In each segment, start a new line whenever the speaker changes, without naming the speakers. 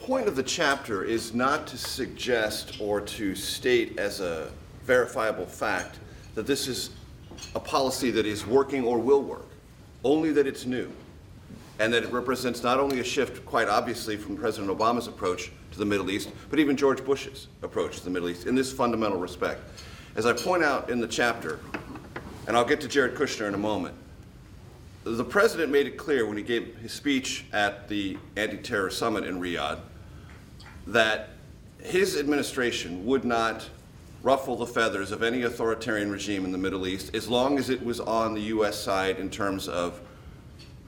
point of the chapter is not to suggest or to state as a verifiable fact that this is a policy that is working or will work, only that it's new, and that it represents not only a shift, quite obviously, from President Obama's approach to the Middle East, but even George Bush's approach to the Middle East in this fundamental respect. As I point out in the chapter, and I'll get to Jared Kushner in a moment, the president made it clear when he gave his speech at the anti-terror summit in Riyadh that his administration would not ruffle the feathers of any authoritarian regime in the Middle East as long as it was on the U.S. side in terms of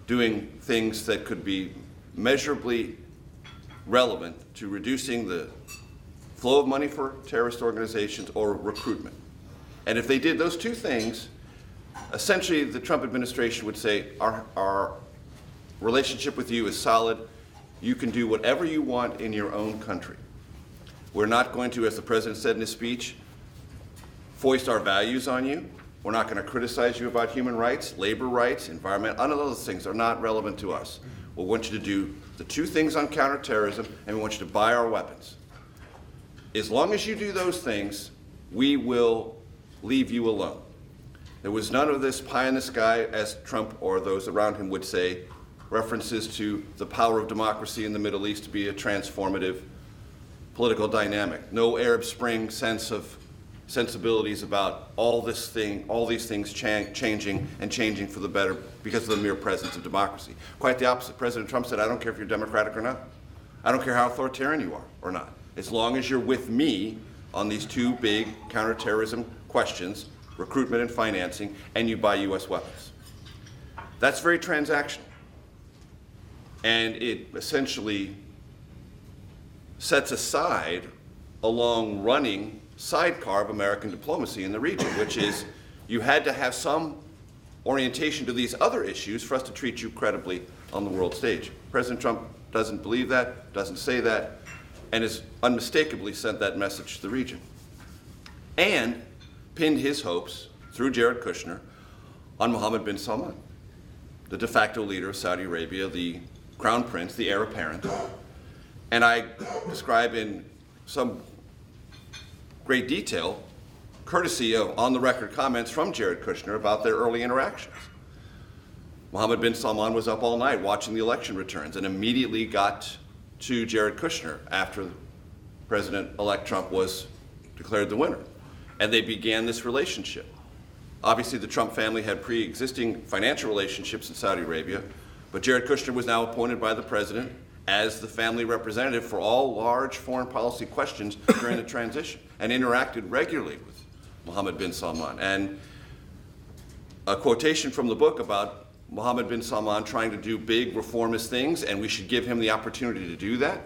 doing things that could be measurably relevant to reducing the flow of money for terrorist organizations or recruitment. And if they did those two things, essentially the Trump administration would say, our relationship with you is solid. You can do whatever you want in your own country. We're not going to, as the president said in his speech, foist our values on you. We're not going to criticize you about human rights, labor rights, environment. None of those things are not relevant to us. We want you to do the two things on counterterrorism, and we want you to buy our weapons. As long as you do those things, we will leave you alone. There was none of this pie in the sky, as Trump or those around him would say, references to the power of democracy in the Middle East to be a transformative political dynamic. No Arab Spring sense of sensibilities about all these things changing and changing for the better because of the mere presence of democracy. Quite the opposite. President Trump said, I don't care if you're Democratic or not. I don't care how authoritarian you are or not. As long as you're with me on these two big counterterrorism questions, recruitment and financing, and you buy U.S. weapons. That's very transactional. And it essentially sets aside a long-running sidecar of American diplomacy in the region, which is you had to have some orientation to these other issues for us to treat you credibly on the world stage. President Trump doesn't believe that, doesn't say that, and has unmistakably sent that message to the region. And pinned his hopes, through Jared Kushner, on Mohammed bin Salman, the de facto leader of Saudi Arabia, the crown prince, the heir apparent. And I describe in some great detail, courtesy of on-the-record comments from Jared Kushner about their early interactions. Mohammed bin Salman was up all night watching the election returns and immediately got to Jared Kushner after President-elect Trump was declared the winner. And they began this relationship. Obviously, the Trump family had pre-existing financial relationships in Saudi Arabia, but Jared Kushner was now appointed by the president as the family representative for all large foreign policy questions during the transition, and interacted regularly with Mohammed bin Salman. And a quotation from the book about Mohammed bin Salman trying to do big reformist things, and we should give him the opportunity to do that,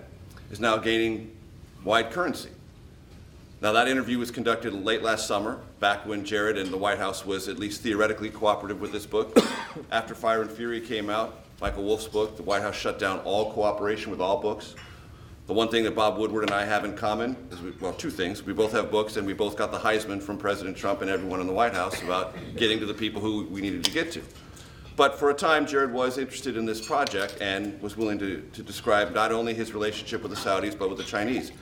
is now gaining wide currency. Now, that interview was conducted late last summer, back when Jared and the White House was at least theoretically cooperative with this book. After Fire and Fury came out, Michael Wolff's book, the White House shut down all cooperation with all books. The one thing that Bob Woodward and I have in common is, two things. We both have books, and we both got the Heisman from President Trump and everyone in the White House about getting to the people who we needed to get to. But for a time, Jared was interested in this project and was willing to describe not only his relationship with the Saudis, but with the Chinese.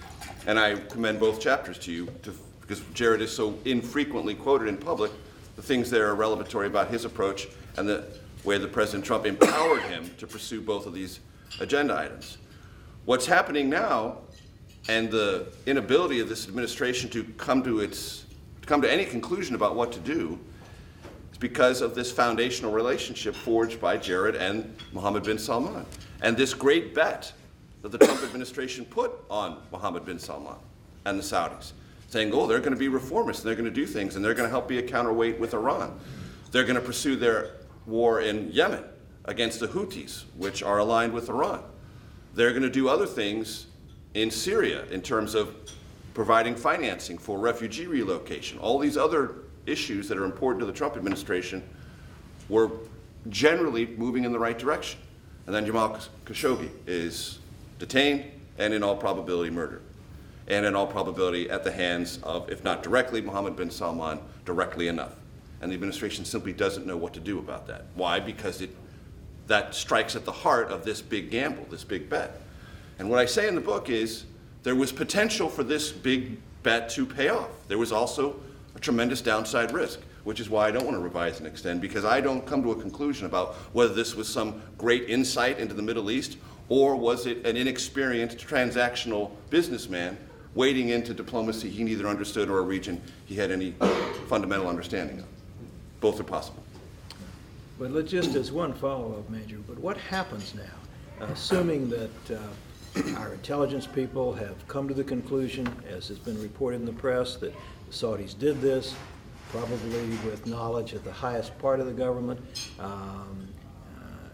And I commend both chapters to you, because Jared is so infrequently quoted in public, the things there are revelatory about his approach and the way that President Trump empowered him to pursue both of these agenda items. What's happening now, and the inability of this administration to come to any conclusion about what to do, is because of this foundational relationship forged by Jared and Mohammed bin Salman, and this great bet that the Trump administration put on Mohammed bin Salman and the Saudis, saying, oh, they're going to be reformists, and they're going to do things, and they're going to help be a counterweight with Iran. They're going to pursue their war in Yemen against the Houthis, which are aligned with Iran. They're going to do other things in Syria in terms of providing financing for refugee relocation. All these other issues that are important to the Trump administration were generally moving in the right direction. And then Jamal Khashoggi is detained and in all probability murdered. And in all probability at the hands of, if not directly, Mohammed bin Salman, directly enough. And the administration simply doesn't know what to do about that. Why? Because that strikes at the heart of this big gamble, this big bet. And what I say in the book is there was potential for this big bet to pay off. There was also a tremendous downside risk, which is why I don't want to revise and extend, because I don't come to a conclusion about whether this was some great insight into the Middle East or was it an inexperienced transactional businessman wading into diplomacy he neither understood or a region he had any fundamental understanding of. Both are possible.
But just as one follow-up, Major, but what happens now, assuming that our intelligence people have come to the conclusion, as has been reported in the press, that the Saudis did this, probably with knowledge at the highest part of the government.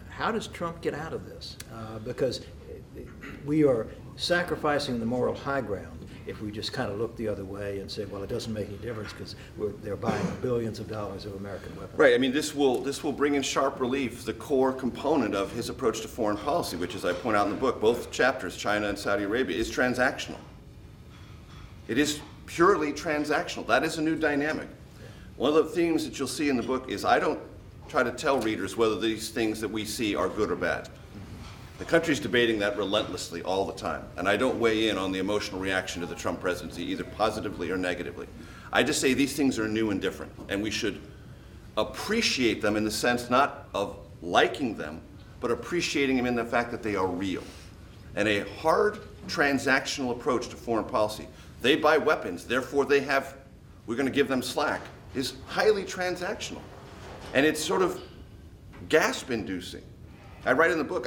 How does Trump get out of this? Because we are sacrificing the moral high ground if we just kind of look the other way and say, well, it doesn't make any difference because they're buying billions of dollars of American weapons.
Right. I mean, this will bring in sharp relief the core component of his approach to foreign policy, which, as I point out in the book, both chapters, China and Saudi Arabia, is transactional. It is purely transactional. That is a new dynamic. One of the themes that you'll see in the book is I don't try to tell readers whether these things that we see are good or bad. The country's debating that relentlessly all the time, and I don't weigh in on the emotional reaction to the Trump presidency, either positively or negatively. I just say these things are new and different, and we should appreciate them in the sense not of liking them, but appreciating them in the fact that they are real. And a hard transactional approach to foreign policy, they buy weapons, therefore we're going to give them slack, is highly transactional. And it's sort of gasp-inducing. I write in the book,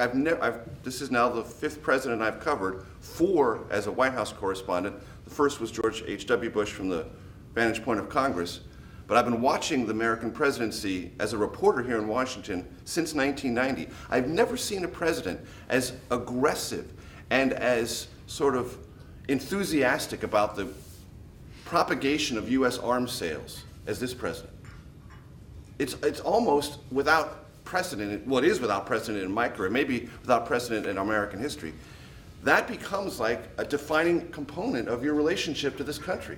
this is now the 5th president I've covered, 4 as a White House correspondent. The first was George H.W. Bush from the vantage point of Congress. But I've been watching the American presidency as a reporter here in Washington since 1990. I've never seen a president as aggressive and as sort of enthusiastic about the propagation of U.S. arms sales as this president. It's almost without precedent. Well, it is without precedent in my career, maybe without precedent in American history. That becomes like a defining component of your relationship to this country.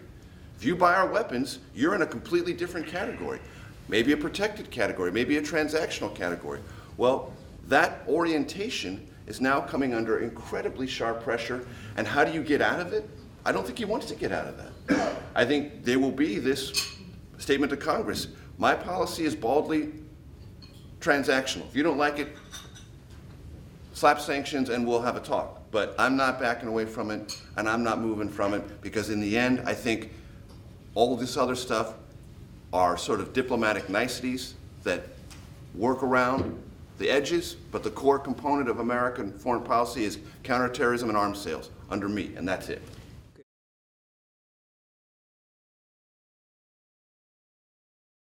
If you buy our weapons, you're in a completely different category. Maybe a protected category, maybe a transactional category. Well, that orientation is now coming under incredibly sharp pressure. And how do you get out of it? I don't think he wants to get out of that. I think there will be this statement to Congress. My policy is baldly transactional. If you don't like it, slap sanctions and we'll have a talk. But I'm not backing away from it, and I'm not moving from it, because in the end, I think all this other stuff are sort of diplomatic niceties that work around the edges, but the core component of American foreign policy is counterterrorism and arms sales under me, and that's it.